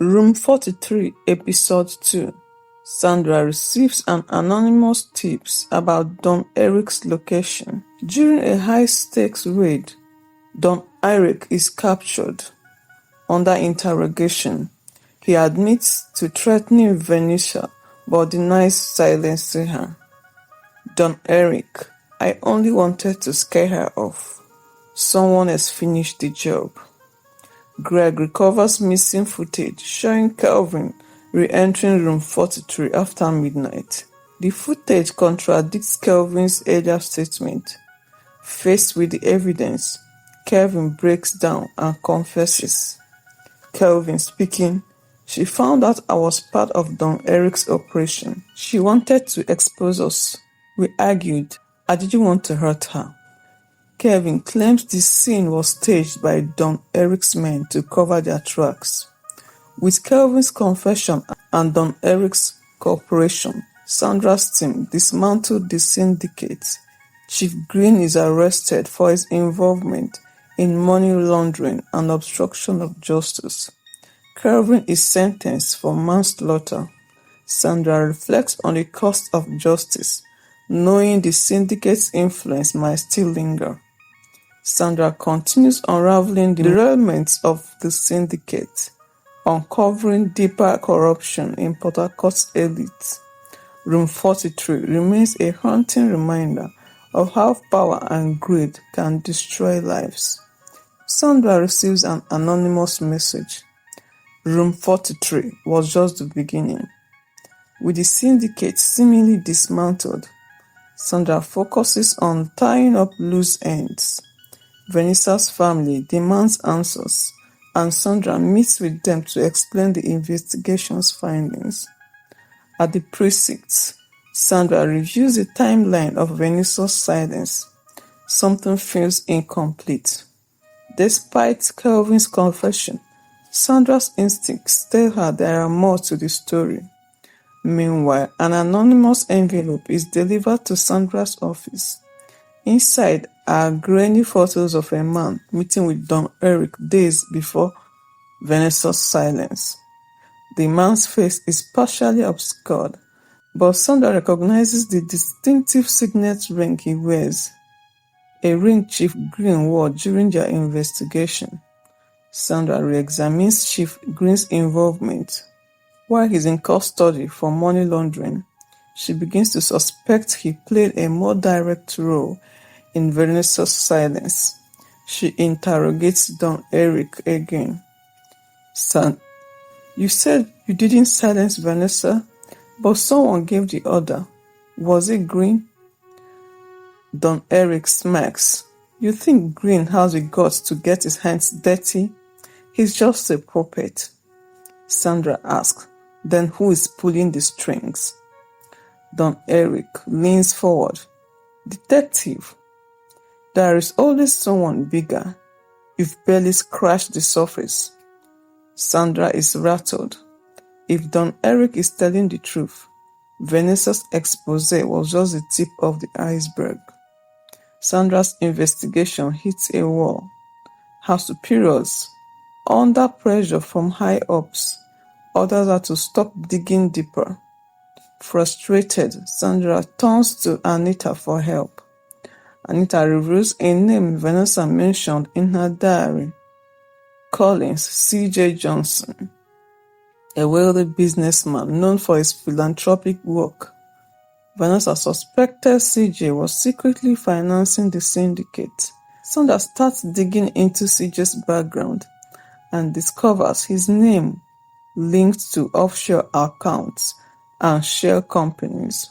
Room 43, Episode 2. Sandra receives an anonymous tips about Don Eric's location. During a high-stakes raid, Don Eric is captured. Under interrogation, he admits to threatening Vanessa but denies silencing her. Don Eric, I only wanted to scare her off. Someone has finished the job. Greg recovers missing footage showing Kelvin re-entering room 43 after midnight. The footage contradicts Kelvin's earlier statement. Faced with the evidence, Kelvin breaks down and confesses. Kelvin speaking, she found out I was part of Don Eric's operation. She wanted to expose us. We argued. I didn't want to hurt her. Kelvin claims the scene was staged by Don Eric's men to cover their tracks. With Kelvin's confession and Don Eric's cooperation, Sandra's team dismantled the syndicate. Chief Green is arrested for his involvement in money laundering and obstruction of justice. Kelvin is sentenced for manslaughter. Sandra reflects on the cost of justice, knowing the syndicate's influence might still linger. Sandra continues unraveling the derailments of the syndicate, uncovering deeper corruption in Port Harcourt's elite. Room 43 remains a haunting reminder of how power and greed can destroy lives. Sandra receives an anonymous message. Room 43 was just the beginning. With the syndicate seemingly dismantled, Sandra focuses on tying up loose ends. Vanessa's family demands answers, and Sandra meets with them to explain the investigation's findings. At the precinct, Sandra reviews the timeline of Vanessa's silence. Something feels incomplete. Despite Kelvin's confession, Sandra's instincts tell her there are more to the story. Meanwhile, an anonymous envelope is delivered to Sandra's office. Inside are grainy photos of a man meeting with Don Eric days before Vanessa's silence. The man's face is partially obscured, but Sandra recognizes the distinctive signet ring he wears, a ring Chief Green wore during their investigation. Sandra re-examines Chief Green's involvement. While he's in custody for money laundering, she begins to suspect he played a more direct role in Vanessa's silence. She interrogates Don Eric again. Son, you said you didn't silence Vanessa, but someone gave the order. Was it Green? Don Eric smacks. You think Green has the guts to get his hands dirty? He's just a puppet. Sandra asks, then who is pulling the strings? Don Eric leans forward. Detective. There is always someone bigger. You've barely scratched the surface. Sandra is rattled. If Don Eric is telling the truth, Vanessa's expose was just the tip of the iceberg. Sandra's investigation hits a wall. Her superiors, under pressure from high-ups, orders her to stop digging deeper. Frustrated, Sandra turns to Anita for help. Anita reveals a name Vanessa mentioned in her diary. Collins C.J. Johnson, a wealthy businessman known for his philanthropic work. Vanessa suspected C.J. was secretly financing the syndicate. Sandra starts digging into C.J.'s background and discovers his name linked to offshore accounts and shell companies.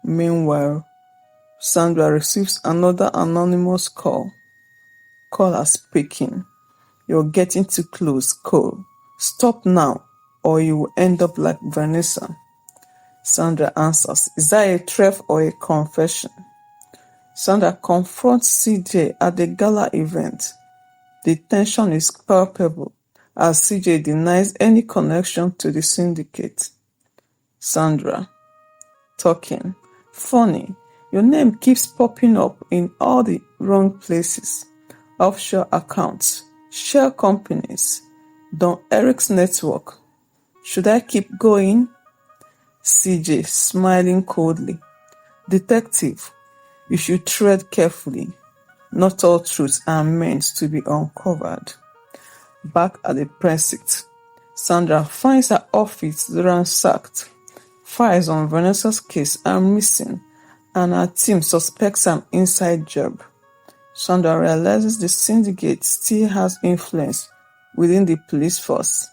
Meanwhile, Sandra receives another anonymous call. Caller speaking. You're getting too close, Cole. Stop now, or you will end up like Vanessa. Sandra answers, is that a threat or a confession? Sandra confronts CJ at the gala event. The tension is palpable as CJ denies any connection to the syndicate. Sandra, talking. Funny, your name keeps popping up in all the wrong places. Offshore accounts, shell companies, Don Eric's network. Should I keep going? CJ, smiling coldly. Detective, you should tread carefully. Not all truths are meant to be uncovered. Back at the precinct, Sandra finds her office ransacked. Files on Vanessa's case are missing, and her team suspects an inside job. Sandra realizes the syndicate still has influence within the police force.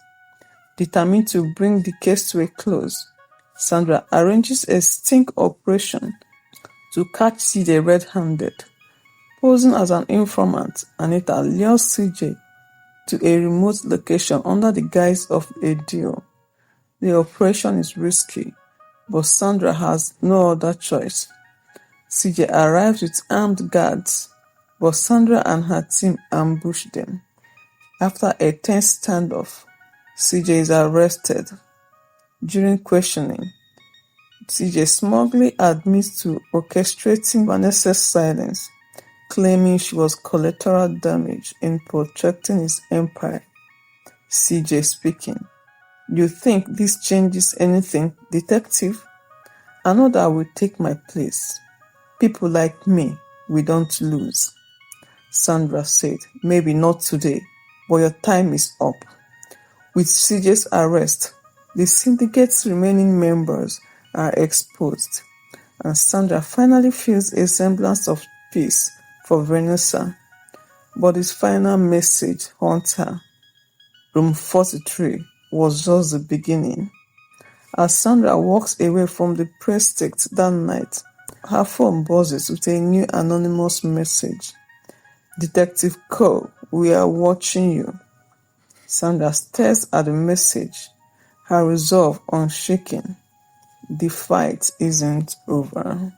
Determined to bring the case to a close, Sandra arranges a sting operation to catch CJ red-handed. Posing as an informant, Anita lures CJ to a remote location under the guise of a deal. The operation is risky, but Sandra has no other choice. CJ arrives with armed guards, but Sandra and her team ambush them. After a tense standoff, CJ is arrested. During questioning, CJ smugly admits to orchestrating Vanessa's silence, claiming she was collateral damage in protecting his empire. CJ speaking. You think this changes anything, detective? I know that will take my place. People like me, we don't lose. Sandra said, maybe not today, but your time is up. With CJ's arrest, the syndicate's remaining members are exposed, and Sandra finally feels a semblance of peace for Vanessa. But his final message haunts her. Room 43 was just the beginning. As Sandra walks away from the precinct that night, her phone buzzes with a new anonymous message. Detective Cole, we are watching you. Sandra stares at the message, her resolve unshaken. The fight isn't over.